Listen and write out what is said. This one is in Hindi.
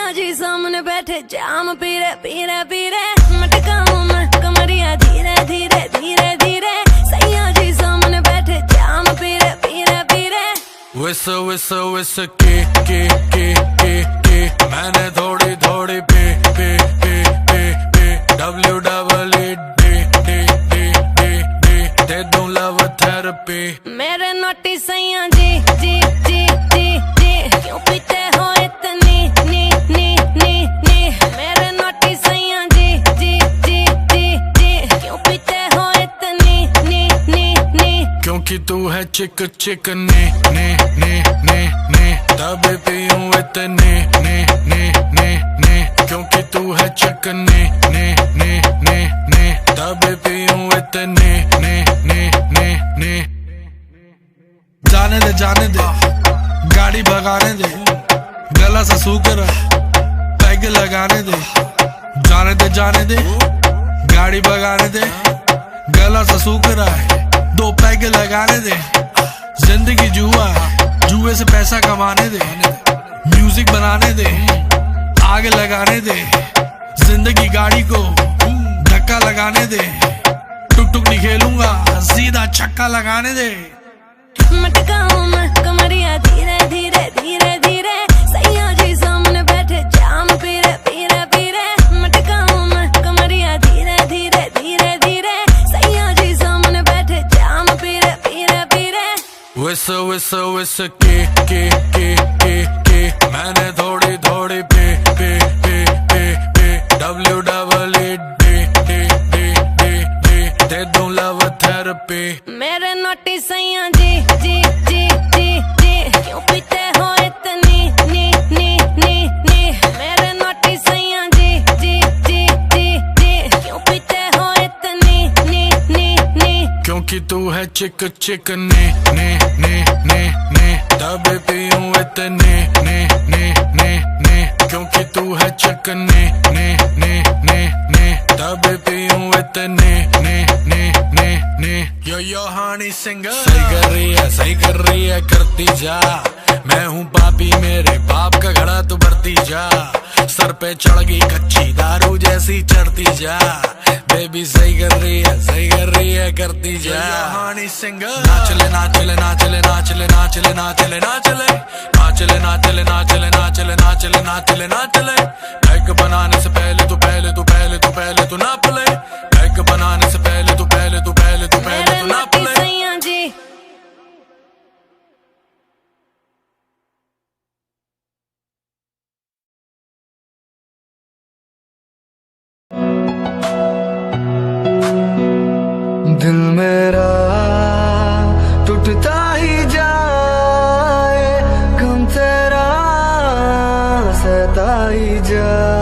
सैया जी सामने बैठे जाम पीरे पीरे पीरे, मटका हूँ मैं कमरिया धीरे धीरे धीरे धीरे, सैया जी सामने बैठे जाम पीरे पीरे पीरे। विस के मैंने थोड़ी थोड़ी पे दे दूं लव थेरेपी। मेरे नोटी सैया जी जी जी जी जी, क्यों पीते हो इतनी नी नी नी नी। मेरे नोटी सैया जी जी जी जी जी, क्यों पीते हो इतनी नी नी नी। क्योंकि तू है चिक चिक ने तभी पीऊं इतने ने। क्योंकि तू है चिक ने तभी पीऊं इतने ने। जाने दे गाड़ी भगाने दे, गला सा सूख रहा पैग लगाने दे। जाने दे गाड़ी भगाने दे, गला सा सूख रहा है 2 पैग लगाने दे। जिंदगी जुआ है, जुए से पैसा कमाने दे, म्यूजिक बनाने दे, आग लगाने दे। जिंदगी गाड़ी को धक्का लगाने दे, टुक टुक नहीं खेलूंगा सीधा छक्का लगाने दे। मटका हूँ मैं कमरिया धीरे धीरे धीरे धीरे, सैया जी सामने बैठे जाम पीरे पीरे पीरे। मटका हूँ मैं कमरिया धीरे धीरे धीरे धीरे, सैया जी सामने बैठे जाम पीरे पीरे पीरे। विस के मैंने थोड़ी थोड़ी पे दे दूं लव थेरेपी। मेरे नोटी सैया जी जी जी जी जी, क्यों पीते हो इतनी नी नी नी नी। मेरे नोटी सैया जी जी जी जी जी, क्यों पीते हो इतनी नी नी नी। क्योंकि तू है चिक ने तभी पीऊं इतने ने। क्योंकि तू है चिक ने तभी पीऊं इतने ने। यो हानी सिंगर सही कर रही है करती जा। मैं हूँ पापी मेरे बाप का घड़ा तू भरती जा। सर पे चढ़ गई कच्ची दारू जैसी चढ़ती जा। बेबी सही कर रही है करती जा। हानी सिंगर नाचले नाचले नाचले नाचले नाचले नाचले नाचले नाचले नाचले नाचले नाचले नाचले नाचले नाचले। पैक बनाने से पहले तू नाप ले। पैक बनाने से पहले तू नाप ले। सैया जी दिल मेरा टूटता ही जाए, गम तेरा सहता ही जाए।